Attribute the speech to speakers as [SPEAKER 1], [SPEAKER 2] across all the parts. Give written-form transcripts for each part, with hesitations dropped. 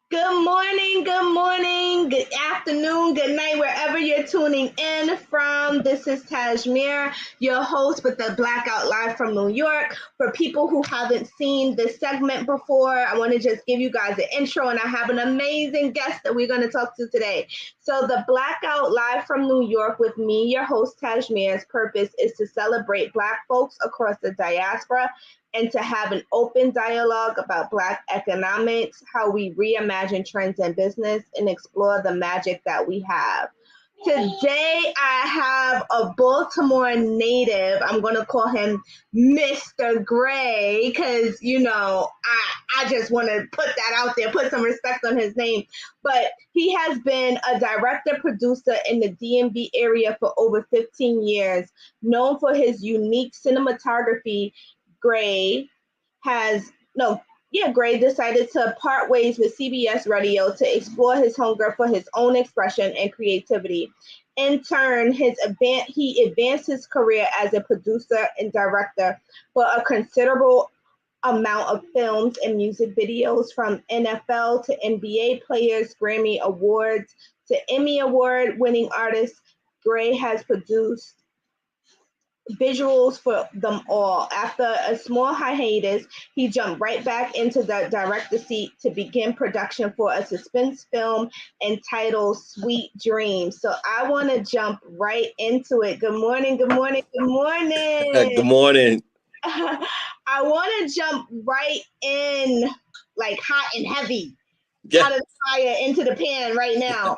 [SPEAKER 1] Good morning, good afternoon, good night, wherever you're tuning in from. This is Tasemere, your host with the Blackout live from New York. For people who haven't seen this segment before, I want to just give you guys an intro, and I have an amazing guest that we're going to talk to today. So, the Blackout live from New York with me, your host Tasemere's purpose is to celebrate Black folks across the diaspora and to have an open dialogue about Black economics, how we reimagine trends in business, and explore the magic that we have. Today, I have a Baltimore native. I'm going to call him Mr. Gray because, I just want to put that out there, put some respect on his name. But he has been a director producer in the DMV area for over 15 years, known for his unique cinematography. Gray has no Gray decided to part ways with CBS Radio to explore his hunger for his own expression and creativity. In turn, he advanced his career as a producer and director for a considerable amount of films and music videos, from NFL to NBA players, Grammy Awards to Emmy Award winning artists. Gray has produced visuals for them all. After a small hiatus, he jumped right back into the director seat to begin production for a suspense film entitled Sweet Dreams. So I want to jump right into it. Good morning, good morning, good morning.
[SPEAKER 2] Good morning.
[SPEAKER 1] I want to jump right in, like hot and heavy,
[SPEAKER 2] Yeah.
[SPEAKER 1] out of the fire into the pan right now.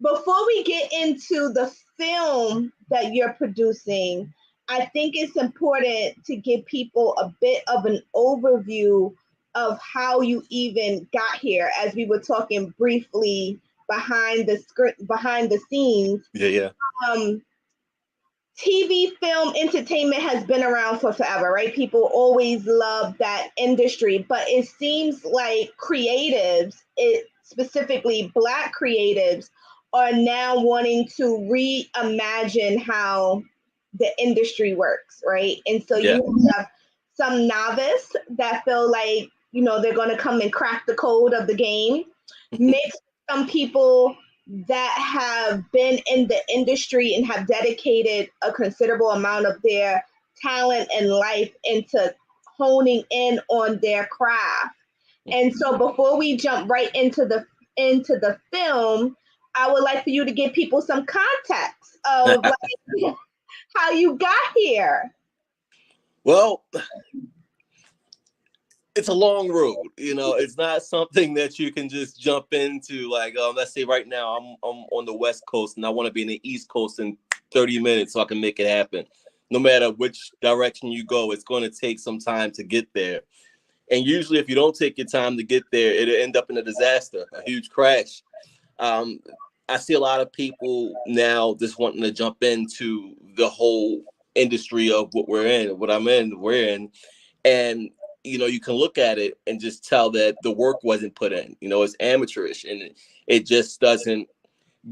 [SPEAKER 1] Before we get into the film that you're producing, I think it's important to give people a bit of an overview of how you even got here, as we were talking briefly behind the scenes.
[SPEAKER 2] Yeah.
[SPEAKER 1] TV, film, entertainment has been around for forever, right? People always love that industry, but it seems like specifically Black creatives, are now wanting to reimagine how the industry works, right? And so
[SPEAKER 2] Yeah.
[SPEAKER 1] you have some novice that feel like, they're going to come and crack the code of the game, mixed with some people that have been in the industry and have dedicated a considerable amount of their talent and life into honing in on their craft. And so before we jump right into the film, I would like for you to give people some context of like how you got here.
[SPEAKER 2] Well, it's a long road. It's not something that you can just jump into. Like, let's say right now I'm on the West Coast and I want to be in the East Coast in 30 minutes so I can make it happen. No matter which direction you go, it's going to take some time to get there. And usually if you don't take your time to get there, it'll end up in a disaster, a huge crash. I see a lot of people now just wanting to jump into the whole industry of what we're in, we're in. And, you can look at it and just tell that the work wasn't put in. It's amateurish and it just doesn't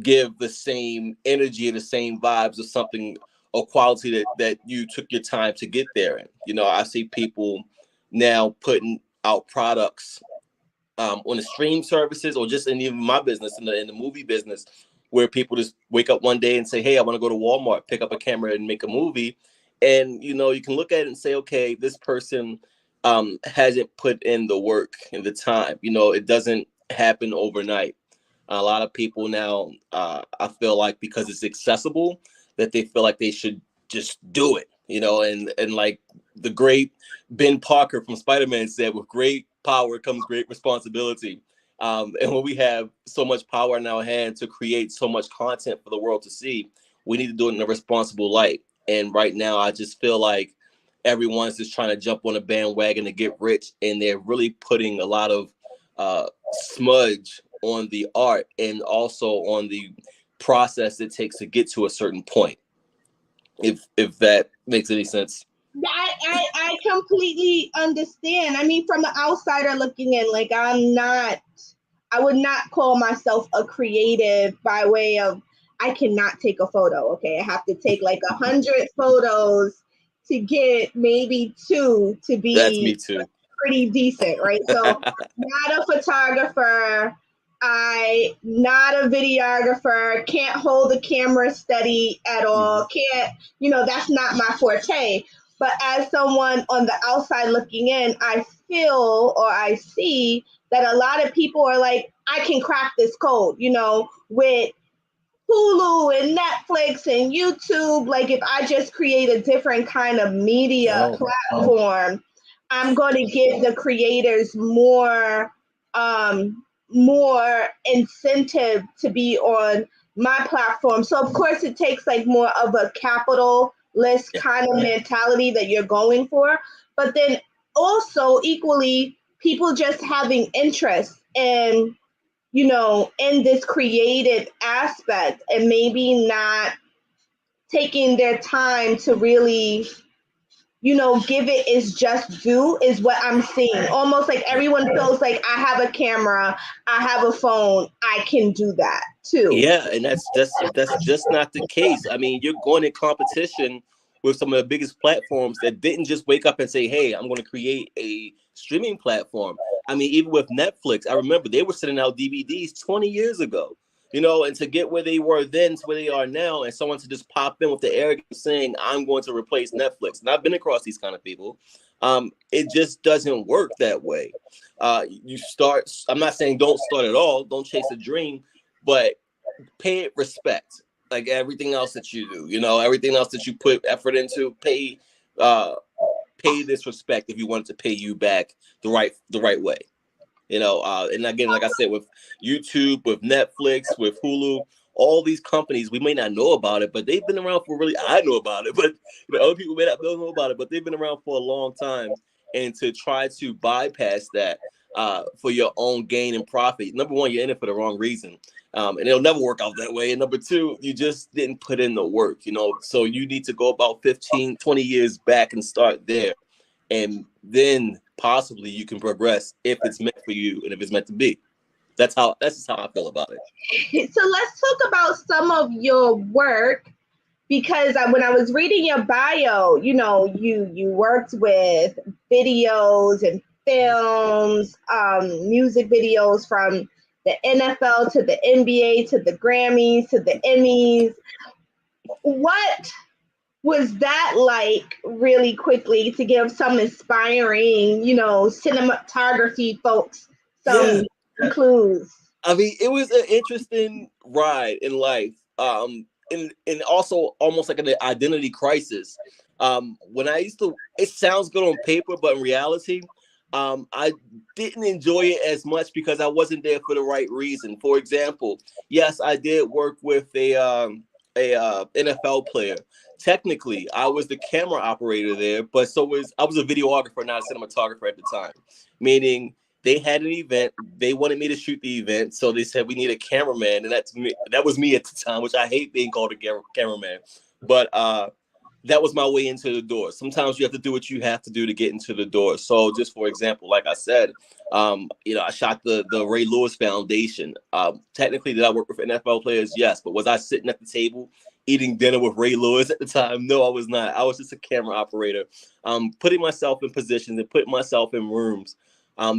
[SPEAKER 2] give the same energy, the same vibes of something or quality that you took your time to get there in. I see people now putting out products on the stream services, or just in even my business, in the movie business, where people just wake up one day and say, hey, I want to go to Walmart, pick up a camera and make a movie. And, you can look at it and say, okay, this person hasn't put in the work and the time. It doesn't happen overnight. A lot of people now, I feel like, because it's accessible, that they feel like they should just do it, and like the great Ben Parker from Spider-Man said, with great power comes great responsibility. And when we have so much power in our hands to create so much content for the world to see, we need to do it in a responsible light. And right now, I just feel like everyone's just trying to jump on a bandwagon to get rich, and they're really putting a lot of smudge on the art and also on the process it takes to get to a certain point. If that makes any sense.
[SPEAKER 1] I completely understand. I mean, from an outsider looking in, like I would not call myself a creative by way of I cannot take a photo. Okay, I have to take like 100 photos to get maybe two to be.
[SPEAKER 2] That's me too.
[SPEAKER 1] pretty decent, right? So not a photographer, I not a videographer, can't hold the camera steady at all, can't, that's not my forte. But as someone on the outside looking in, I feel or I see that a lot of people are like, I can crack this code, with Hulu and Netflix and YouTube. Like, if I just create a different kind of media platform, I'm going to give the creators more incentive to be on my platform. So of course it takes like more of a capitalist kind of mentality that you're going for, but then also equally people just having interest in this creative aspect and maybe not taking their time to really give it its just due is what I'm seeing. Almost like everyone feels like I have a camera, I have a phone, I can do that too.
[SPEAKER 2] Yeah, and that's just not the case. I mean, you're going in competition with some of the biggest platforms that didn't just wake up and say, "Hey, I'm going to create a streaming platform." I mean, even with Netflix, I remember they were sending out DVDs 20 years ago. And to get where they were then to where they are now, and someone to just pop in with the arrogance saying, "I'm going to replace Netflix." And I've been across these kind of people. It just doesn't work that way. You start. I'm not saying don't start at all. Don't chase a dream, but pay it respect, like everything else that you do. Everything else that you put effort into, pay this respect if you want it to pay you back the right way. And again, like I said, with YouTube, with Netflix, with Hulu, all these companies, we may not know about it, but they've been around for I know about it, but other people may not know about it, but they've been around for a long time. And to try to bypass that for your own gain and profit, number one, you're in it for the wrong reason. And it'll never work out that way. And number two, you just didn't put in the work, so you need to go about 15, 20 years back and start there. And then possibly you can progress if it's meant for you and if it's meant to be. That's just how I feel about it.
[SPEAKER 1] So let's talk about some of your work, because when I was reading your bio, you worked with videos and films, music videos from the NFL to the NBA to the Grammys to the Emmys. What was that like, really quickly, to give some inspiring, cinematography folks some clues?
[SPEAKER 2] I mean, it was an interesting ride in life. And also almost like an identity crisis. When it sounds good on paper, but in reality, I didn't enjoy it as much because I wasn't there for the right reason. For example, yes, I did work with a NFL player. Technically, I was the camera operator there, but I was a videographer, not a cinematographer at the time. Meaning, they had an event. They wanted me to shoot the event, so they said we need a cameraman, and that's me. That was me at the time, which I hate being called a cameraman. But that was my way into the door. Sometimes you have to do what you have to do to get into the door. So, just for example, like I said, I shot the Ray Lewis Foundation. Technically, did I work with NFL players? Yes, but was I sitting at the table eating dinner with Ray Lewis at the time? No, I was not. I was just a camera operator, putting myself in positions and putting myself in rooms.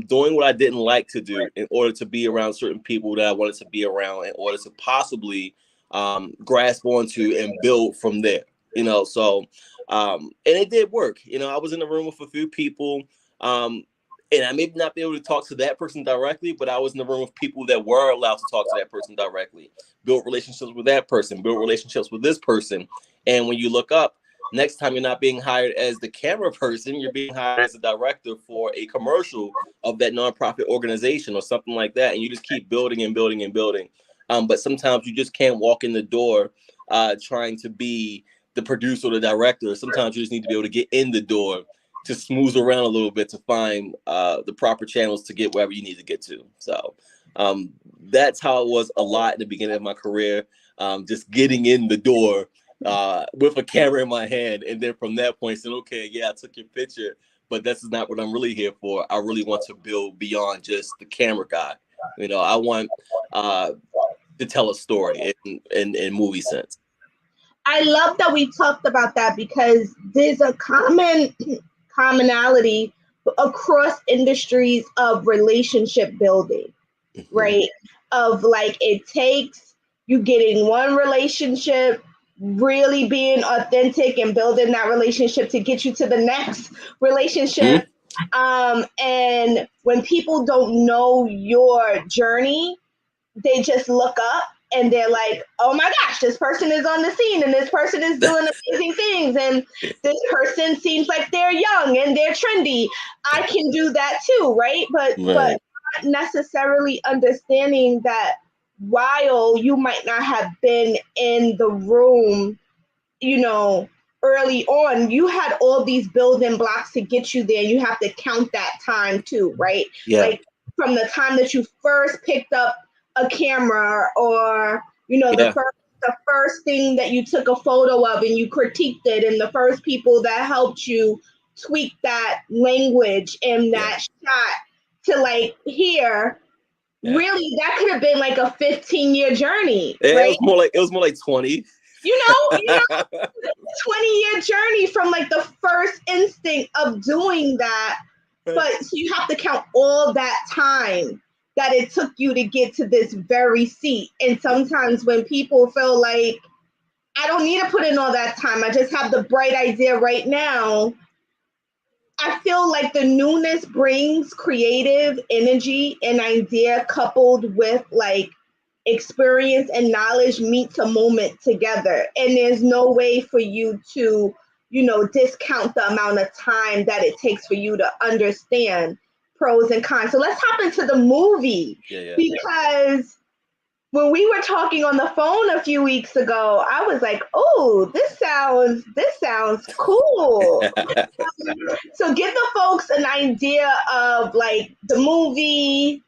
[SPEAKER 2] Doing what I didn't like to do in order to be around certain people that I wanted to be around, in order to possibly grasp onto and build from there. So and it did work. I was in the room with a few people, and I may not be able to talk to that person directly, but I was in the room with people that were allowed to talk to that person directly, build relationships with that person, build relationships with this person. And when you look up, next time you're not being hired as the camera person, you're being hired as a director for a commercial of that nonprofit organization or something like that. And you just keep building and building and building. But sometimes you just can't walk in the door trying to be the producer or the director. Sometimes you just need to be able to get in the door to smooth around a little bit to find the proper channels to get wherever you need to get to. So that's how it was a lot in the beginning of my career, just getting in the door with a camera in my hand. And then from that point, saying, okay, yeah, I took your picture, but this is not what I'm really here for. I really want to build beyond just the camera guy. I want to tell a story in movie sense.
[SPEAKER 1] I love that we talked about that, because there's a commonality across industries of relationship building, right? Of like, it takes you getting one relationship, really being authentic and building that relationship to get you to the next relationship. And when people don't know your journey, they just look up and they're like, oh my gosh, this person is on the scene and this person is doing amazing things. And this person seems like they're young and they're trendy. I can do that too, right? But not necessarily understanding that while you might not have been in the room, early on, you had all these building blocks to get you there. You have to count that time too, right?
[SPEAKER 2] Yeah.
[SPEAKER 1] Like from the time that you first picked up a camera, or the first thing that you took a photo of and you critiqued it, and the first people that helped you tweak that language and that shot to like here. Really, that could have been like a 15-year journey, right?
[SPEAKER 2] It was more like 20.
[SPEAKER 1] 20-year journey from like the first instinct of doing that. But so you have to count all that time that it took you to get to this very seat. And sometimes when people feel like, I don't need to put in all that time, I just have the bright idea right now, I feel like the newness brings creative energy and idea coupled with like experience and knowledge meets a moment together. And there's no way for you to, discount the amount of time that it takes for you to understand pros and cons. So let's hop into the movie. Because when we were talking on the phone a few weeks ago, I was like, oh, this sounds cool. So give the folks an idea of like the movie,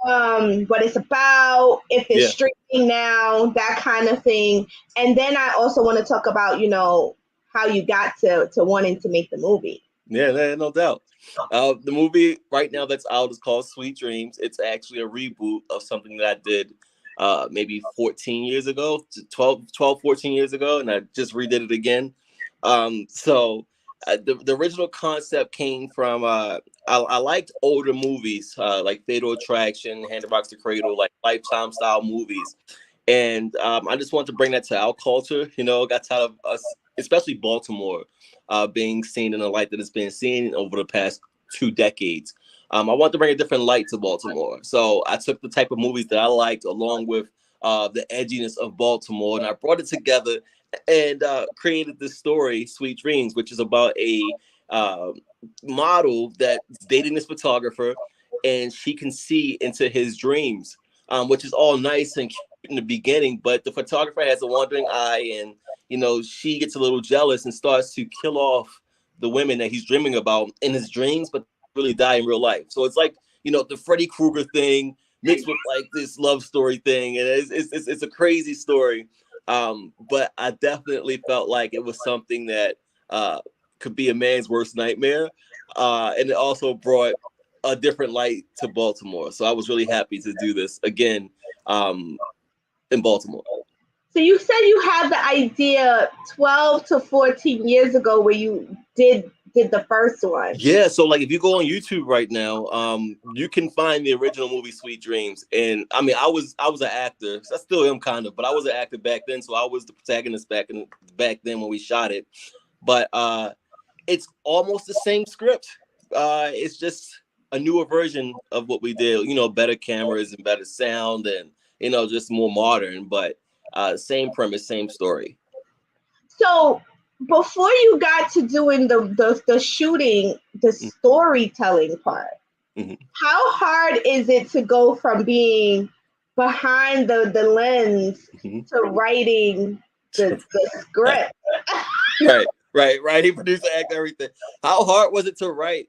[SPEAKER 1] what it's about, if it's streaming now, that kind of thing. And then I also want to talk about, how you got to wanting to make the movie.
[SPEAKER 2] Yeah, no doubt. The movie right now that's out is called Sweet Dreams. It's actually a reboot of something that I did maybe 14 years ago, 14 years ago, and I just redid it again. The original concept came from I liked older movies like Fatal Attraction, Hand that Rocks the Cradle, like Lifetime style movies, and I just wanted to bring that to our culture. Got tired of us, especially Baltimore, being seen in a light that has been seen over the past 2 decades. I want to bring a different light to Baltimore. So I took the type of movies that I liked along with the edginess of Baltimore, and I brought it together and created this story, Sweet Dreams, which is about a model that's dating this photographer, and she can see into his dreams, which is all nice and cute in the beginning, but the photographer has a wandering eye, and she gets a little jealous and starts to kill off the women that he's dreaming about in his dreams, but really die in real life. So it's like, the Freddy Krueger thing mixed with like this love story thing, and it's a crazy story. But I definitely felt like it was something that could be a man's worst nightmare, and it also brought a different light to Baltimore. So I was really happy to do this again in Baltimore.
[SPEAKER 1] So you said you had the idea 12 to 14 years ago where you did the first one.
[SPEAKER 2] Yeah, so like if you go on YouTube right now, you can find the original movie Sweet Dreams. And I mean, I was an actor. I still am kind of, but I was an actor back then, so I was the protagonist back then when we shot it. But it's almost the same script. It's just a newer version of what we did. Better cameras and better sound, and just more modern, but same premise, same story.
[SPEAKER 1] So before you got to doing the shooting, the storytelling part, how hard is it to go from being behind the lens to writing the script?
[SPEAKER 2] Right. He produced, act, everything. How hard was it to write?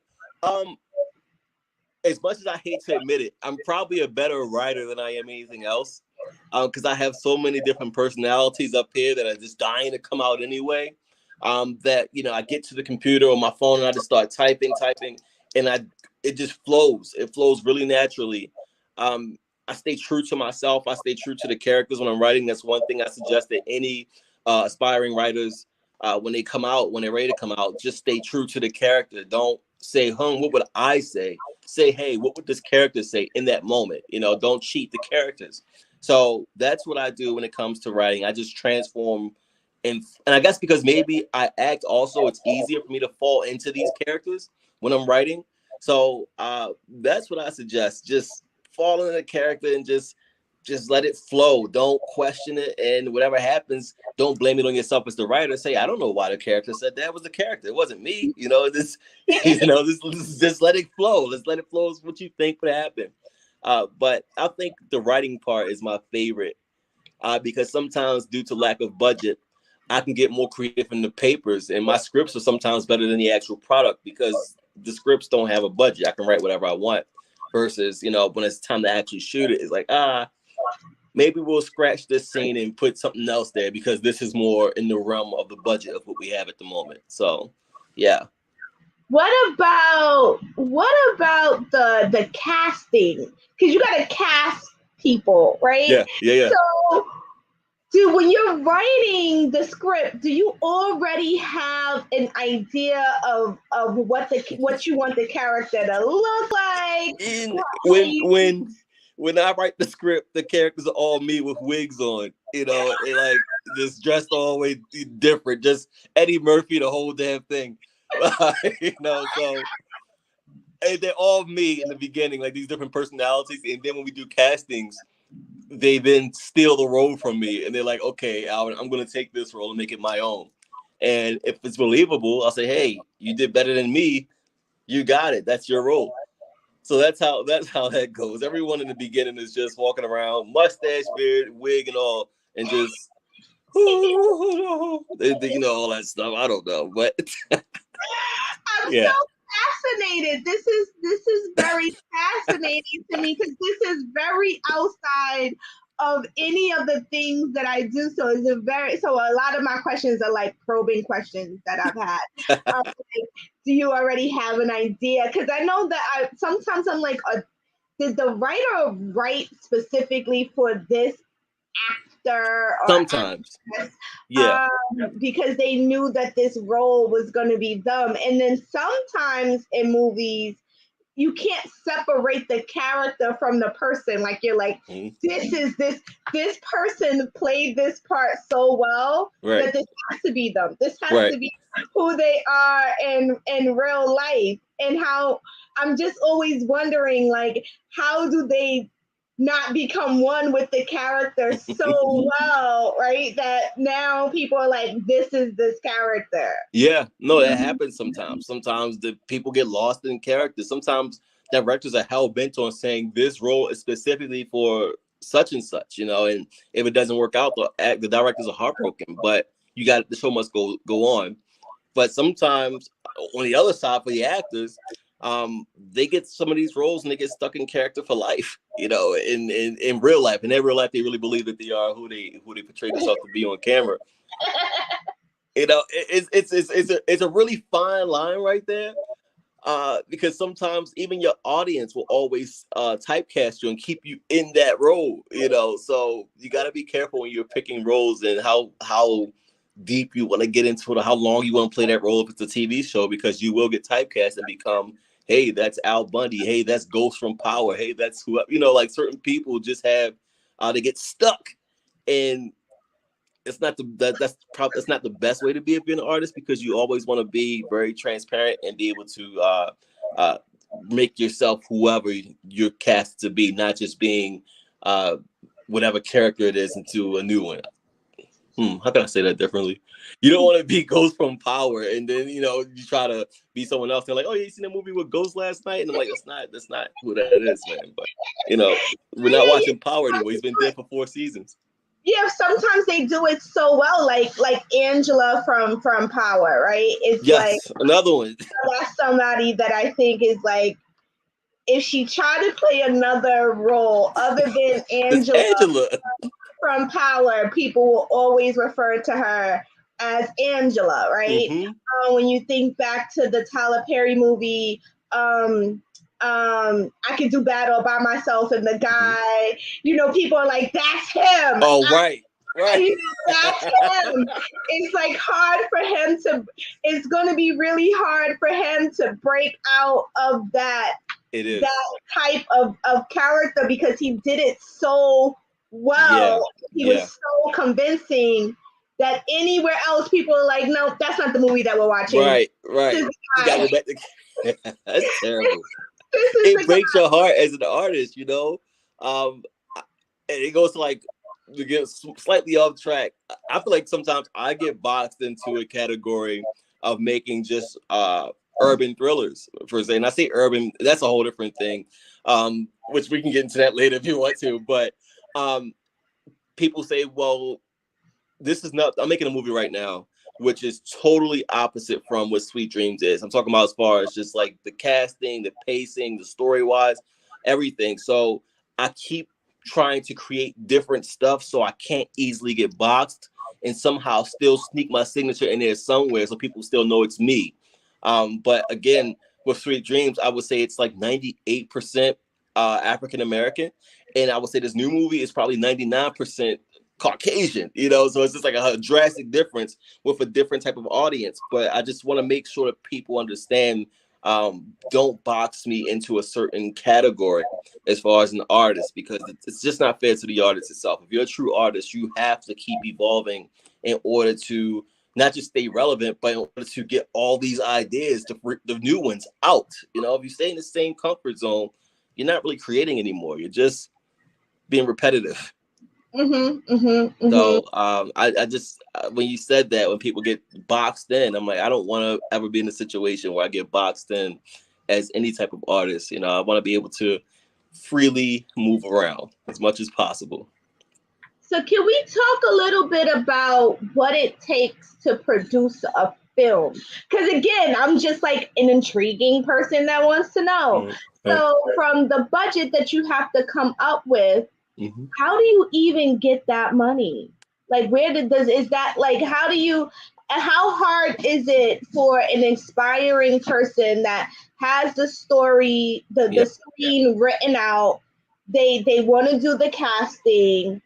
[SPEAKER 2] As much as I hate to admit it, I'm probably a better writer than I am anything else, because I have so many different personalities up here that are just dying to come out anyway. That I get to the computer or my phone and I just start typing, and it just flows. It flows really naturally. I stay true to myself. I stay true to the characters when I'm writing. That's one thing I suggest that any aspiring writers, when they're ready to come out, just stay true to the character. Don't say, what would I say? Say, hey, what would this character say in that moment? You know, don't cheat the characters. So that's what I do when it comes to writing. I just transform, and I guess because maybe I act also, it's easier for me to fall into these characters when I'm writing. So that's what I suggest. Just fall into the character and just let it flow. Don't question it, and whatever happens, don't blame it on yourself as the writer. Say, I don't know why the character said that. It was the character. It wasn't me. You know, this just let it flow. Let's let it flow. Is what you think would happen. But I think the writing part is my favorite because sometimes due to lack of budget, I can get more creative in the papers, and my scripts are sometimes better than the actual product because the scripts don't have a budget. I can write whatever I want. Versus, when it's time to actually shoot it, it's like, maybe we'll scratch this scene and put something else there because this is more in the realm of the budget of what we have at the moment. So, yeah.
[SPEAKER 1] What about the casting? Because you got to cast people, right?
[SPEAKER 2] Yeah.
[SPEAKER 1] So, when you're writing the script, do you already have an idea of what you want the character to look like?
[SPEAKER 2] When I write the script, the characters are all me with wigs on, and like just dressed all the way different, just Eddie Murphy, the whole damn thing, so and they're all me in the beginning, like these different personalities, and then when we do castings, they then steal the role from me, and they're like, okay, Alvin, I'm going to take this role and make it my own, and if it's believable, I'll say, hey, you did better than me, you got it, that's your role. So that's how that goes. Everyone in the beginning is just walking around, mustache, beard, wig, and all, and just all that stuff. I don't know, but
[SPEAKER 1] I'm so fascinated. This is very fascinating to me because this is very outside of any of the things that I do. So a lot of my questions are like probing questions that I've had. Like, do you already have an idea? Because I know that sometimes I'm like, did the writer write specifically for this actor or
[SPEAKER 2] sometimes
[SPEAKER 1] actress,
[SPEAKER 2] yeah
[SPEAKER 1] because they knew that this role was going to be them. And then sometimes in movies you can't separate the character from the person. Like you're like, this person played this part so well that this has to be them. This has to be who they are in real life. And how I'm just always wondering, like, how do they not become one with the character so well, right? That now people are like, this is this character.
[SPEAKER 2] Yeah, no, that happens sometimes. Sometimes the people get lost in character. Sometimes directors are hell bent on saying this role is specifically for such and such, and if it doesn't work out, the directors are heartbroken. But the show must go on. But sometimes on the other side for the actors, they get some of these roles and they get stuck in character for life, in real life. In their real life, they really believe that they are who they portray themselves to be on camera. It's a really fine line right there. Because sometimes even your audience will always typecast you and keep you in that role, so you got to be careful when you're picking roles and how deep you want to get into it, or how long you want to play that role if it's a TV show, because you will get typecast and become, hey, that's Al Bundy, hey, that's Ghost from Power, hey, that's who, like certain people just have they get stuck, and it's not that's not the best way to be if you're an artist, because you always want to be very transparent and be able to make yourself whoever you're cast to be, not just being whatever character it is into a new one. How can I say that differently? You don't want to be Ghost from Power, and then you try to be someone else. They're like, "Oh, you seen that movie with Ghost last night?" And I'm like, "That's not who that is, man." But we're not watching Power anymore. He's been dead for 4 seasons.
[SPEAKER 1] Yeah, sometimes they do it so well, like Angela from Power, right? It's like
[SPEAKER 2] another one.
[SPEAKER 1] That's somebody that I think is like, if she tried to play another role other than Angela from Power, people will always refer to her as Angela, right?
[SPEAKER 2] Mm-hmm.
[SPEAKER 1] When you think back to the Tyler Perry movie, I Could Do Battle by Myself, and the guy, people are like, that's him.
[SPEAKER 2] Oh, right. Right.
[SPEAKER 1] You know, that's him. It's like hard for him to. It's going to be really hard for him to break out of that
[SPEAKER 2] It is.
[SPEAKER 1] that type of character because he did it so
[SPEAKER 2] Yeah.
[SPEAKER 1] well. He was
[SPEAKER 2] Yeah.
[SPEAKER 1] so convincing that anywhere else people are like, no, that's not the movie that we're watching.
[SPEAKER 2] Right. Right.
[SPEAKER 1] This is
[SPEAKER 2] You
[SPEAKER 1] the
[SPEAKER 2] gotta
[SPEAKER 1] guy.
[SPEAKER 2] go back to that's terrible.
[SPEAKER 1] This is
[SPEAKER 2] It
[SPEAKER 1] the
[SPEAKER 2] breaks your heart as an artist, you know. And it goes to like to get slightly off track. I feel like sometimes I get boxed into a category of making just urban thrillers per se. And I say urban, that's a whole different thing. Which we can get into that later if you want to. But people say, well, this is not, I'm making a movie right now, which is totally opposite from what Sweet Dreams is. I'm talking about as far as just like the casting, the pacing, the story wise, everything. So I keep trying to create different stuff so I can't easily get boxed and somehow still sneak my signature in there somewhere so people still know it's me. But again, with Sweet Dreams, I would say it's like 98% African American. And I would say this new movie is probably 99% Caucasian, you know, so it's just like a drastic difference with a different type of audience. But I just want to make sure that people understand, don't box me into a certain category as far as an artist, because it's just not fair to the artist itself. If you're a true artist, you have to keep evolving in order to not just stay relevant, but in order to get all these ideas, the new ones out. You know, if you stay in the same comfort zone, you're not really creating anymore. You're just being repetitive. So I just when you said that, when people get boxed in, I'm like, I don't want to ever be in a situation where I get boxed in as any type of artist. You know, I want to be able to freely move around as much as possible.
[SPEAKER 1] So can we talk a little bit about what it takes to produce a film? Because again, I'm just like an intriguing person that wants to know. So from the budget that you have to come up with, how do you even get that money? Like is that like how hard is it for an inspiring person that has the story, the screen written out, they want to do the casting,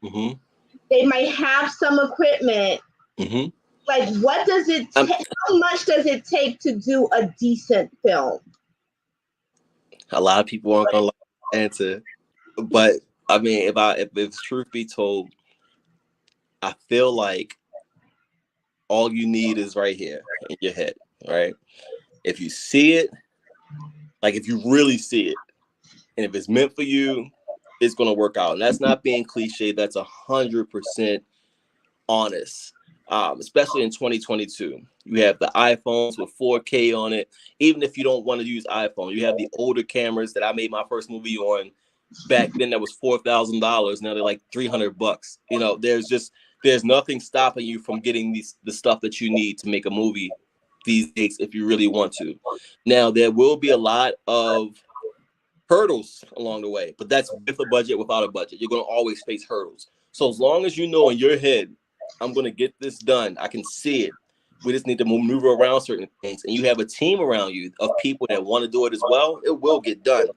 [SPEAKER 1] they might have some equipment. Like what does it take? How much does it take to do a decent film?
[SPEAKER 2] A lot of people aren't gonna like the answer, but I mean, if truth be told, I feel like all you need is right here in your head, right? If you see it, like if you really see it, and if it's meant for you, it's gonna work out. And that's not being cliche. That's 100% honest. Especially in 2022, you have the iPhones with 4K on it. Even if you don't want to use iPhone, you have the older cameras that I made my first movie on. Back then, that was $4,000. Now they're like $300. You know, there's nothing stopping you from getting the stuff that you need to make a movie these days if you really want to. Now there will be a lot of hurdles along the way, but that's with a budget, without a budget. You're going to always face hurdles. So as long as you know in your head, I'm going to get this done, I can see it. We just need to maneuver around certain things, and you have a team around you of people that want to do it as well, it will get done.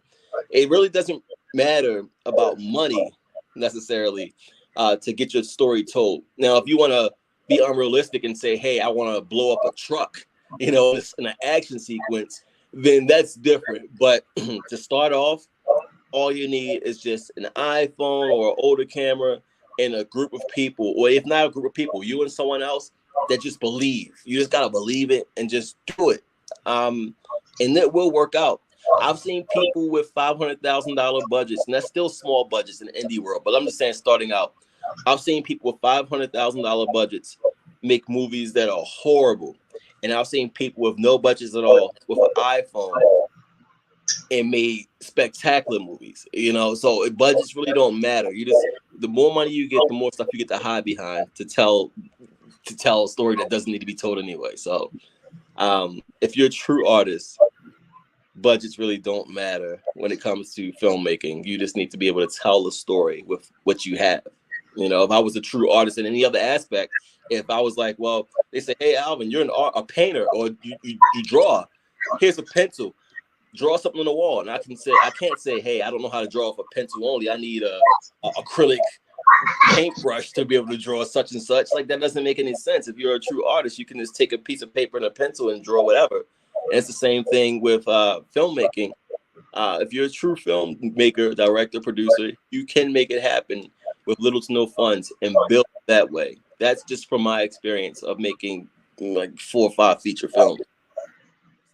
[SPEAKER 2] It really doesn't matter about money necessarily to get your story told. Now, if you want to be unrealistic and say, hey, I want to blow up a truck, you know, in an action sequence, then that's different. But to start off, all you need is just an iPhone or an older camera and a group of people, or if not a group of people, you and someone else that just believe. You just got to believe it and just do it. And it will work out. I've seen people with $500,000 budgets, and that's still small budgets in the indie world, but I'm just saying starting out, I've seen people with $500,000 budgets make movies that are horrible. And I've seen people with no budgets at all with an iPhone and made spectacular movies, you know. So budgets really don't matter. The more money you get, the more stuff you get to hide behind to tell a story that doesn't need to be told anyway. So if you're a true artist, budgets really don't matter when it comes to filmmaking. You just need to be able to tell a story with what you have. You know, if I was a true artist in any other aspect, if I was like, well, they say, hey, Alvin, you're a painter, or you draw. Here's a pencil. Draw something on the wall. And I can't say, hey, I don't know how to draw with a pencil only. I need a acrylic paintbrush to be able to draw such and such. Like, that doesn't make any sense. If you're a true artist, you can just take a piece of paper and a pencil and draw whatever. And it's the same thing with filmmaking. If you're a true filmmaker, director, producer, you can make it happen with little to no funds and build that way. That's just from my experience of making like 4 or 5 feature films,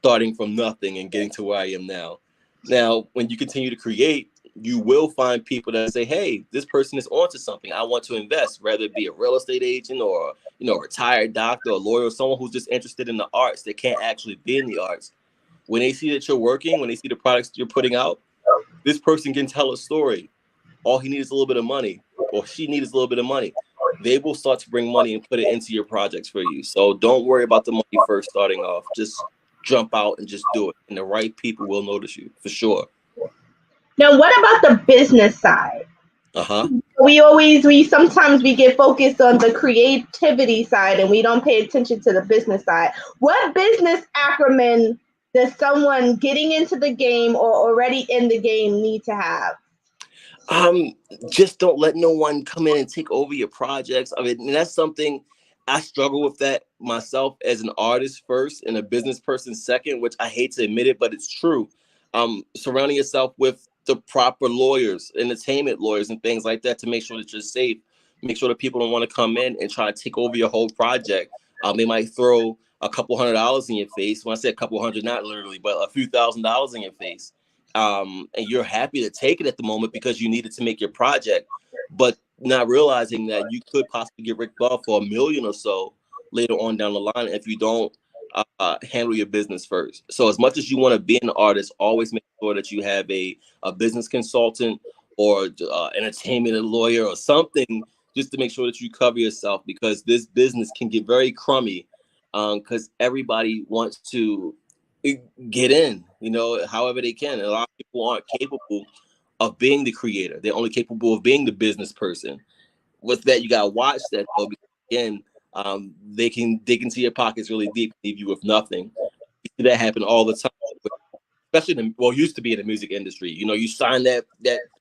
[SPEAKER 2] starting from nothing and getting to where I am now. Now, when you continue to create, you will find people that say, hey, this person is onto something. I want to invest, whether it be a real estate agent or, a retired doctor, a lawyer, or someone who's just interested in the arts that can't actually be in the arts. When they see that you're working, when they see the products you're putting out, this person can tell a story. All he needs is a little bit of money, or she needs a little bit of money. They will start to bring money and put it into your projects for you. So don't worry about the money first starting off. Just jump out and just do it. And the right people will notice you, for sure.
[SPEAKER 1] Now, what about the business side? We sometimes get focused on the creativity side and we don't pay attention to the business side. What business acumen does someone getting into the game or already in the game need to have?
[SPEAKER 2] Just don't let no one come in and take over your projects. I mean, and that's something I struggle with that myself as an artist first and a business person second, which I hate to admit it, but it's true. Surrounding yourself with the proper lawyers, entertainment lawyers and things like that to make sure that you're safe, make sure that people don't want to come in and try to take over your whole project. They might throw a couple $100s in your face. When I say a couple hundred, not literally, but a few $1,000s in your face. And you're happy to take it at the moment because you need it to make your project, but not realizing that you could possibly get ripped off for $1 million or so later on down the line if you don't handle your business first. So as much as you want to be an artist, always make sure that you have a business consultant or entertainment lawyer or something just to make sure that you cover yourself, because this business can get very crummy because everybody wants to get in, however they can. And a lot of people aren't capable of being the creator. They're only capable of being the business person. With that, you gotta watch that though, because again, they can see your pockets really deep, leave you with nothing. You see that happen all the time, especially used to be in the music industry. You sign that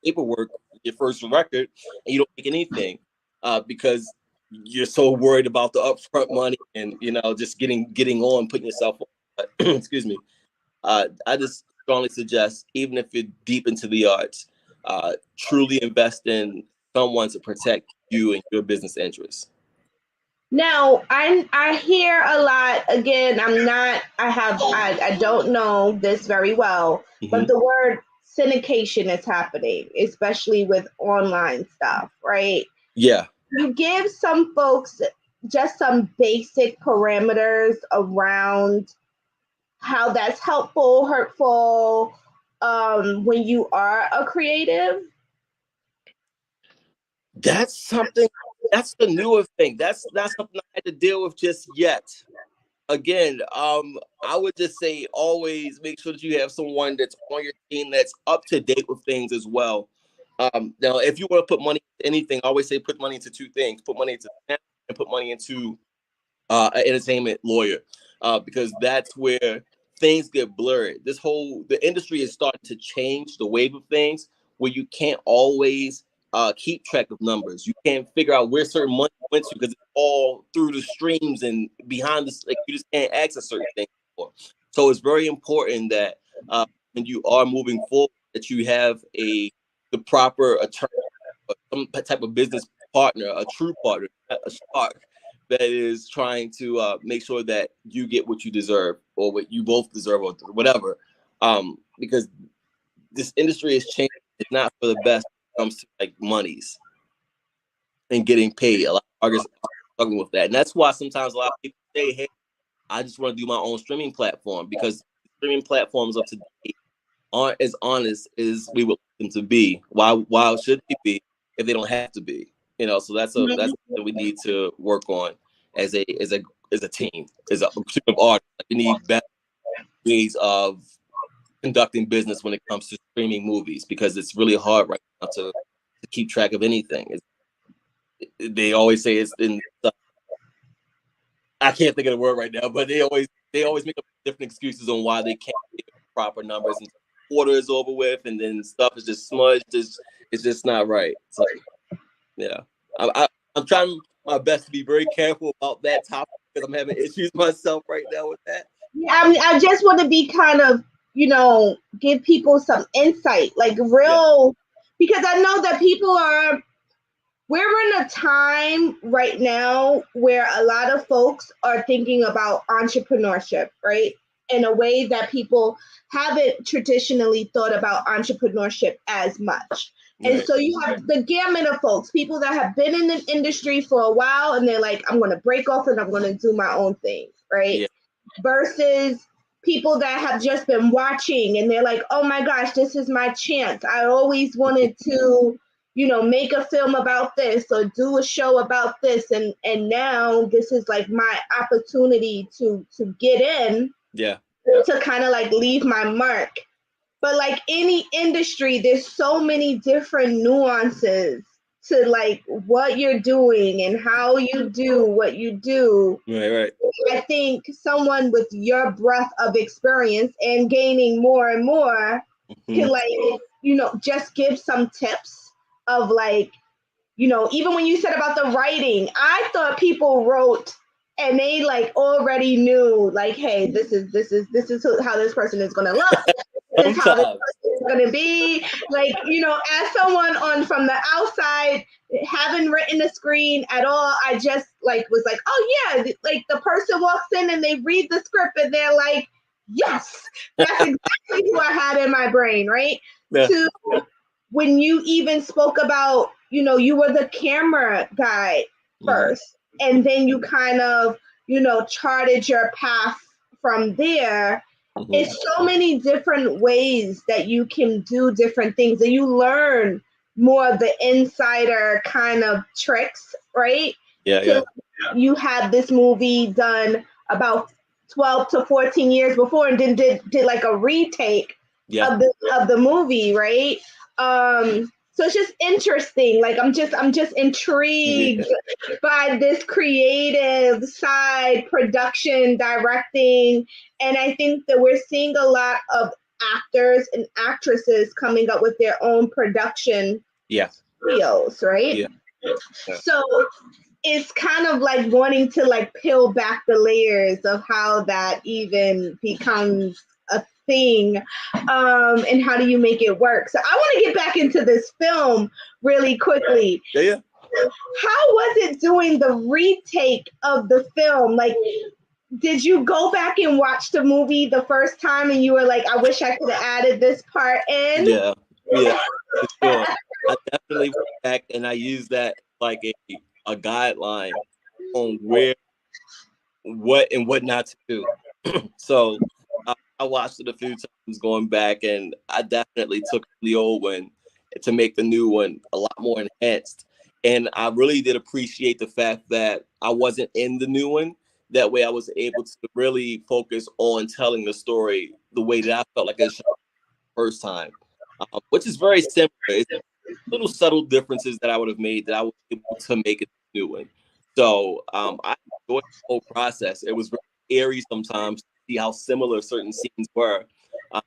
[SPEAKER 2] paperwork, your first record, and you don't make anything because you're so worried about the upfront money and just getting on, putting yourself on. Excuse me. I just strongly suggest, even if you're deep into the arts, truly invest in someone to protect you and your business interests.
[SPEAKER 1] Now, I hear a lot, again, I don't know this very well, but the word syndication is happening, especially with online stuff, right?
[SPEAKER 2] Yeah.
[SPEAKER 1] You give some folks just some basic parameters around how that's helpful, hurtful, when you are a creative?
[SPEAKER 2] That's the newer thing. That's not something I had to deal with just yet. Again, I would just say always make sure that you have someone that's on your team that's up to date with things as well. Now, if you want to put money into anything, I always say put money into 2 things: put money into and put money into an entertainment lawyer, because that's where things get blurred. The industry is starting to change the wave of things where you can't always keep track of numbers. You can't figure out where certain money went to because it's all through the streams and behind this. Like, you just can't access certain things anymore. So it's very important that when you are moving forward, that you have the proper attorney, or some type of business partner, a true partner, a shark that is trying to make sure that you get what you deserve or what you both deserve or whatever. Because this industry is changing. It's not for the best when it comes to like monies and getting paid. A lot of artists are struggling with that. And that's why sometimes a lot of people say, hey, I just want to do my own streaming platform, because streaming platforms of today aren't as honest as we would like them to be. Why should they be if they don't have to be? So that's something we need to work on as a team, as a team of artists. We need better ways of conducting business when it comes to streaming movies, because it's really hard right now to keep track of anything. They always say it's in. I can't think of the word right now, but they always make up different excuses on why they can't get proper numbers, and quarter is over with, and then stuff is just smudged. It's just not right. So, Yeah. I'm trying my best to be very careful about that topic because I'm having issues myself right now with that.
[SPEAKER 1] Yeah, I mean, I just want to be kind of, give people some insight, like
[SPEAKER 2] Yeah.
[SPEAKER 1] real, because I know that we're in a time right now where a lot of folks are thinking about entrepreneurship, right? In a way that people haven't traditionally thought about entrepreneurship as much. And
[SPEAKER 2] Right.
[SPEAKER 1] so you have the gamut of folks, people that have been in the industry for a while and they're like, I'm going to break off and I'm going to do my own thing, right?
[SPEAKER 2] Yeah.
[SPEAKER 1] Versus people that have just been watching and they're like, oh my gosh, this is my chance. I always wanted to, make a film about this or do a show about this. And now this is like my opportunity to get in,
[SPEAKER 2] Yeah.
[SPEAKER 1] to kind of like leave my mark. But like any industry, there's so many different nuances to like what you're doing and how you do what you do.
[SPEAKER 2] Right.
[SPEAKER 1] I think someone with your breadth of experience and gaining more and more can
[SPEAKER 2] Mm-hmm.
[SPEAKER 1] like, just give some tips of like, even when you said about the writing, I thought people wrote and they like already knew like, hey, this is how this person is gonna look. This is how this
[SPEAKER 2] Sometimes.
[SPEAKER 1] person is gonna be. Like, as someone on from the outside, haven't written the screen at all, I just like was like, oh yeah, like the person walks in and they read the script and they're like, yes, that's exactly who I had in my brain, right?
[SPEAKER 2] Yeah.
[SPEAKER 1] To when you even spoke about, you were the camera guy first, and then you kind of, charted your path from there.
[SPEAKER 2] Mm-hmm.
[SPEAKER 1] It's so many different ways that you can do different things, and you learn more of the insider kind of tricks, right?
[SPEAKER 2] Yeah.
[SPEAKER 1] To you had this movie done about 12 to 14 years before and then did like a retake
[SPEAKER 2] Yeah.
[SPEAKER 1] of the movie, right? So it's just interesting. Like I'm just intrigued by this creative side, production, directing, and I think that we're seeing a lot of actors and actresses coming up with their own production
[SPEAKER 2] Yeah.
[SPEAKER 1] studios, right?
[SPEAKER 2] Yeah.
[SPEAKER 1] So it's kind of like wanting to like peel back the layers of how that even becomes a thing, and how do you make it work. So I want to get back into this film really quickly.
[SPEAKER 2] Yeah.
[SPEAKER 1] How was it doing the retake of the film? Like, did you go back and watch the movie the first time and you were like, I wish I could have added this part in?
[SPEAKER 2] Yeah. For sure. I definitely went back and I used that like a guideline on what and what not to do. So I watched it a few times going back, and I definitely took the old one to make the new one a lot more enhanced. And I really did appreciate the fact that I wasn't in the new one. That way I was able to really focus on telling the story the way that I felt like it should the first time, which is very similar. It's little subtle differences that I would have made that I was able to make it a new one. So I enjoyed the whole process. It was very eerie sometimes to see how similar certain scenes were. Uh,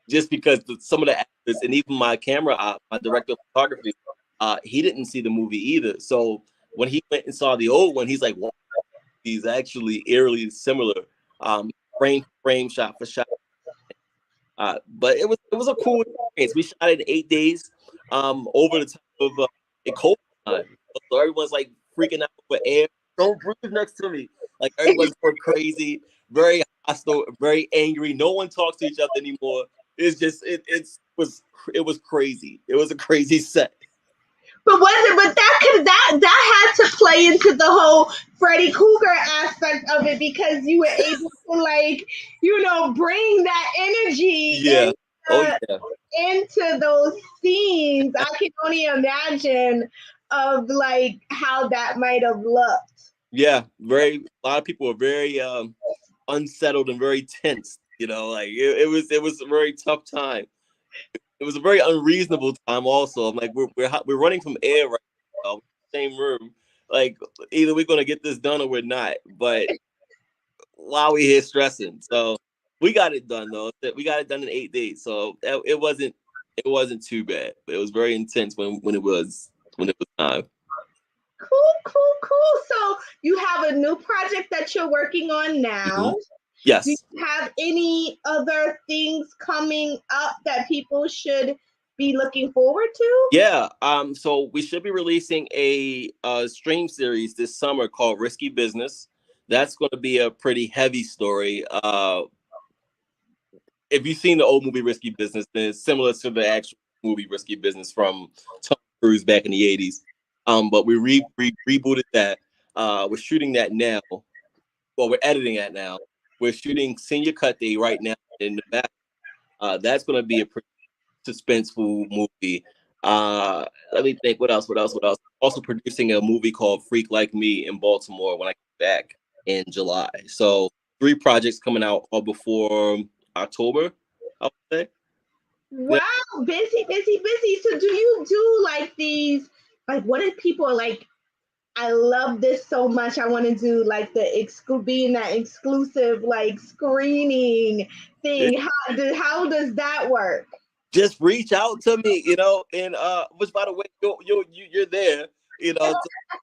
[SPEAKER 2] just because some of the actors and even my camera my director of photography, he didn't see the movie either. So when he went and saw the old one, he's like, wow, he's actually eerily similar, frame for frame, shot for shot. But it was a cool experience. We shot it in 8 days, over the top of a cold time. So everyone's like freaking out for air. Don't breathe next to me. Like everyone's going crazy, very hostile, very angry. No one talks to each other anymore. It's just it was crazy. It was a crazy set.
[SPEAKER 1] But was it? But that had to play into the whole Freddy Krueger aspect of it because you were able to like, bring that energy
[SPEAKER 2] Yeah. Oh yeah.
[SPEAKER 1] into those scenes. I can only imagine of like how that might have looked.
[SPEAKER 2] Yeah. A lot of people were very unsettled and very tense. Like it was a very tough time. It was a very unreasonable time. Also, I'm like, we're running from air right now, same room. Like, either we're gonna get this done or we're not. But while we're here stressing, so we got it done though. We got it done in 8 days, so it wasn't too bad. But it was very intense when it was. when it was time.
[SPEAKER 1] Cool. So you have a new project that you're working on now. Do
[SPEAKER 2] Yes.
[SPEAKER 1] you have any other things coming up that people should be looking forward to?
[SPEAKER 2] Yeah. So we should be releasing a stream series this summer called Risky Business. That's going to be a pretty heavy story. If you've seen the old movie Risky Business, then it's similar to the actual movie Risky Business from Tom Cruise back in the 80s. But we rebooted that. We're shooting that now. Well, we're editing that now. We're shooting Senior Cut Day right now in Nevada. That's going to be a pretty suspenseful movie. Let me think. What else? Also producing a movie called Freak Like Me in Baltimore when I get back in July. So 3 projects coming out all before October, I would say.
[SPEAKER 1] Wow, busy. So do you do like these, like what if people are like, I love this so much, I want to do like the being that exclusive like screening thing. How does that work?
[SPEAKER 2] Just reach out to me, and which by the way, you're there, so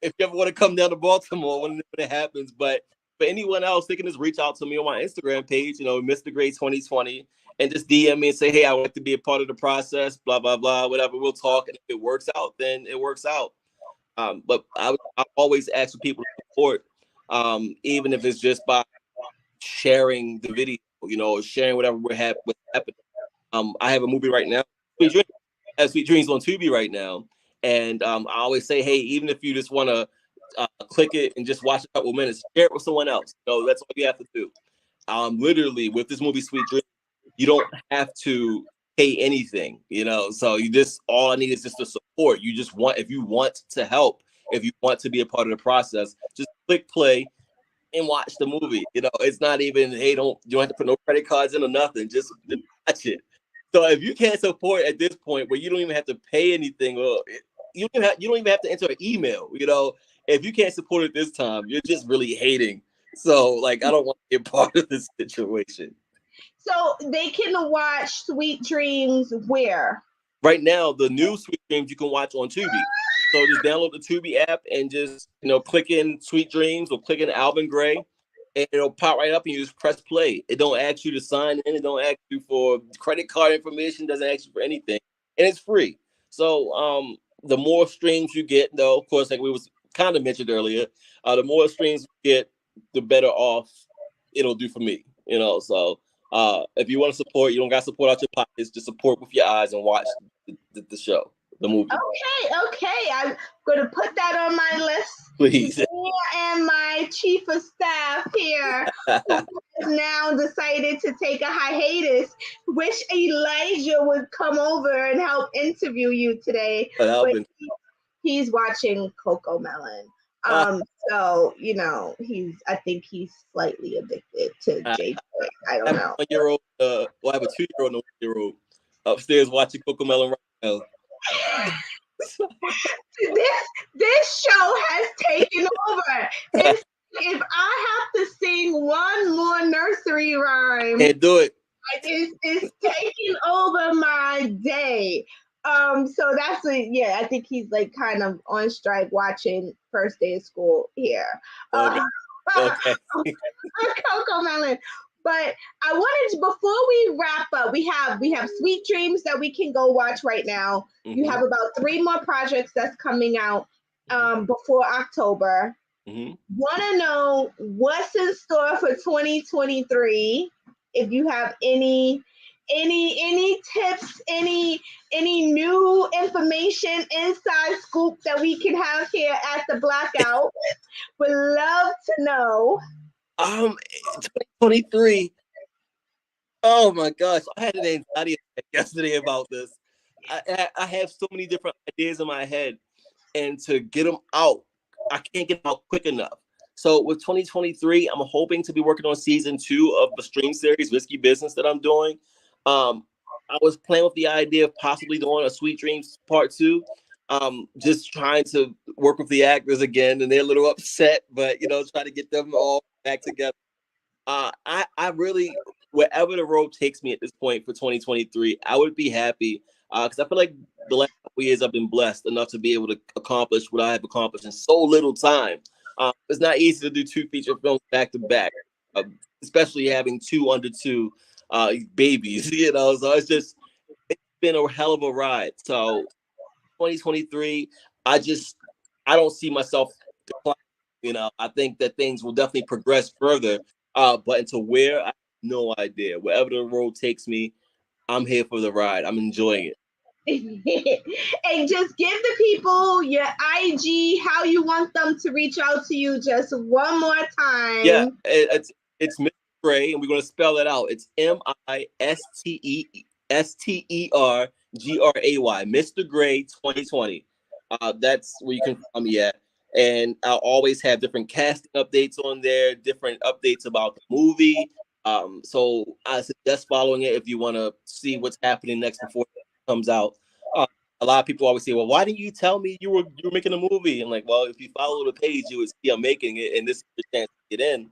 [SPEAKER 2] if you ever want to come down to Baltimore when it happens. But for anyone else, they can just reach out to me on my Instagram page, Mr. Gray 2020, and just DM me and say, hey, I would like to be a part of the process, blah blah blah, whatever. We'll talk, and if it works out, then it works out. But I always ask for people to support, even if it's just by sharing the video, sharing whatever what's happening. I have a movie right now, Sweet Dreams, Sweet Dreams on Tubi right now, and I always say, hey, even if you just want to click it and just watch a couple minutes, share it with someone else. That's all you have to do. Literally, with this movie, Sweet Dreams, you don't have to pay anything, So you just all I need is just the support. If you want to help, if you want to be a part of the process, just click play and watch the movie. It's not even, hey, you don't have to put no credit cards in or nothing. Just watch it. So if you can't support at this point where you don't even have to pay anything, or you don't even have to enter an email, if you can't support it this time, you're just really hating. So like, I don't want to be a part of this situation.
[SPEAKER 1] So they can watch Sweet Dreams where?
[SPEAKER 2] Right now, the new Sweet Dreams you can watch on Tubi. So just download the Tubi app and just click in Sweet Dreams or click in Alvin Gray, and it'll pop right up and you just press play. It don't ask you to sign in. It don't ask you for credit card information. Doesn't ask you for anything, and it's free. So the more streams you get, though, of course, like we was kind of mentioned earlier, the more streams you get, the better off it'll do for me. So if you want to support, you don't got to support out your pockets. Just support with your eyes and watch the show, the movie.
[SPEAKER 1] Okay. I'm going to put that on my list.
[SPEAKER 2] Please.
[SPEAKER 1] And my chief of staff here, who has now decided to take a hiatus. Wish Elijah would come over and help interview you today. But he's watching Coco Melon. So I think he's slightly addicted to J. I don't know.
[SPEAKER 2] I have a 2-year-old and a 1-year-old upstairs watching Coco Melon right now.
[SPEAKER 1] This show has taken over. If I have to sing one more nursery rhyme,
[SPEAKER 2] can't do it.
[SPEAKER 1] It's taking over my day. So that's I think he's like kind of on strike watching first day of school here.
[SPEAKER 2] Okay.
[SPEAKER 1] Coco Melon. But I wanted to, before we wrap up, we have Sweet Dreams that we can go watch right now. Mm-hmm. You have about 3 more projects that's coming out before October. Mm-hmm. Want to know what's in store for 2023? If you have any tips, any new information, inside scoop that we can have here at the Blackout, would love to know.
[SPEAKER 2] 2023. Oh my gosh, I had an anxiety attack yesterday about this. I have so many different ideas in my head, and to get them out, I can't get them out quick enough. So with 2023, I'm hoping to be working on season 2 of the stream series Risky Business that I'm doing. I was playing with the idea of possibly doing a Sweet Dreams Part 2. Just trying to work with the actors again, and they're a little upset, but try to get them all back together. I really, wherever the road takes me at this point for 2023, I would be happy because I feel like the last years I've been blessed enough to be able to accomplish what I have accomplished in so little time. It's not easy to do 2 feature films back to back, especially having 2 under 2 babies, you know. So it's been a hell of a ride. So 2023, I don't see myself declining. You know, I think that things will definitely progress further. But into where, I have no idea. Wherever the road takes me, I'm here for the ride. I'm enjoying it.
[SPEAKER 1] And just give the people your IG, how you want them to reach out to you, just one more
[SPEAKER 2] Yeah,
[SPEAKER 1] time.
[SPEAKER 2] it's Mr. Gray, and we're gonna spell that out. It's MISTERGRAY, Mr. Gray 2020. That's where you can find me at. And I'll always have different casting updates on there, different updates about the movie. So I suggest following it if you want to see what's happening next before it comes out. Uh, a lot of people always say, "Well, why didn't you tell me you were making a movie?" I'm like, "Well, if you follow the page, you would see I'm making it, and this is your chance to get in."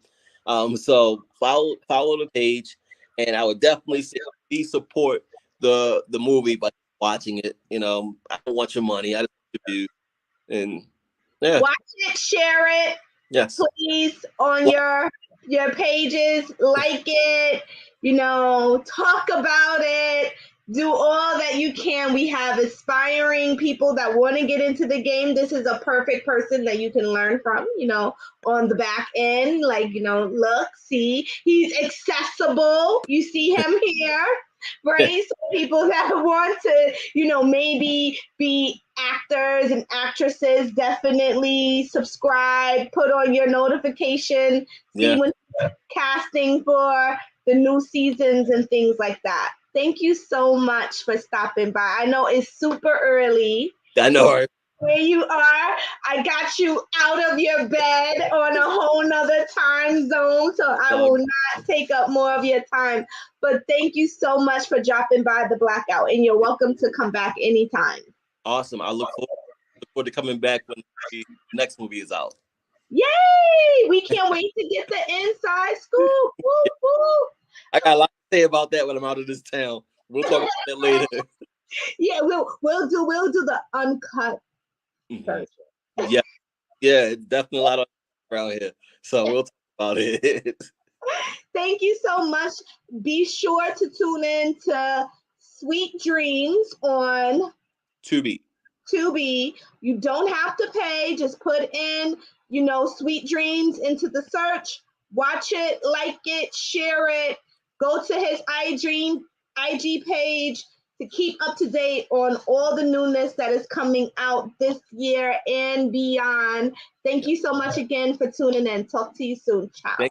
[SPEAKER 2] So follow the page, and I would definitely say please support the movie by watching it. You know, I don't want your money, I just want your views, and yeah,
[SPEAKER 1] Watch it, share it,
[SPEAKER 2] yes,
[SPEAKER 1] please, on your pages, like it, talk about it, do all that you can. We have aspiring people that want to get into the game. This is a perfect person that you can learn from, on the back end. Like, look, see, he's accessible. You see him here, right? So people that want to, maybe be actors and actresses, definitely subscribe, put on your notification, see
[SPEAKER 2] yeah,
[SPEAKER 1] when casting for the new seasons and things like that. Thank you so much for stopping by. I know it's super early.
[SPEAKER 2] I know. Right?
[SPEAKER 1] Where you are, I got you out of your bed on a whole nother time zone, so I will not take up more of your time. But thank you so much for dropping by the Blackout, and you're welcome to come back anytime.
[SPEAKER 2] Awesome. I look forward to coming back when the next movie is out.
[SPEAKER 1] Yay! We can't wait to get the inside scoop. Woo, woo.
[SPEAKER 2] I got a lot to say about that when I'm out of this town. We'll talk about that later.
[SPEAKER 1] Yeah, we'll do the uncut version.
[SPEAKER 2] Yeah, definitely a lot of around here. So we'll talk about it.
[SPEAKER 1] Thank you so much. Be sure to tune in to Sweet Dreams on
[SPEAKER 2] Tubi.
[SPEAKER 1] You don't have to pay. Just put in, Sweet Dreams into the search. Watch it, like it, share it. Go to his IG page to keep up to date on all the newness that is coming out this year and beyond. Thank you so much again for tuning in. Talk to you soon. Ciao.